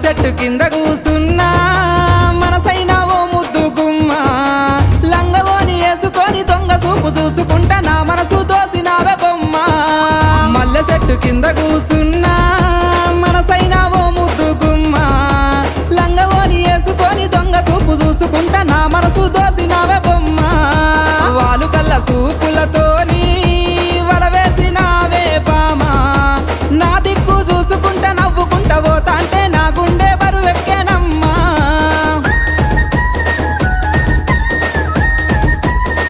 చెట్టు కింద కూసున్నా మనసైనా ఓ ముద్దు గుమ్మ లంగవోని వేసుకొని దొంగ చూపు చూసుకుంటా నా మనసు దోసినావే బొమ్మ మల్లె చెట్టు కింద కూసున్నా మనసైనా ఓ ముద్దు గుమ్మ లంగవోని వేసుకొని దొంగ చూపు చూసుకుంటా నా మనసు దోసినావే బొమ్మ వాలు కళ్ళ చూపు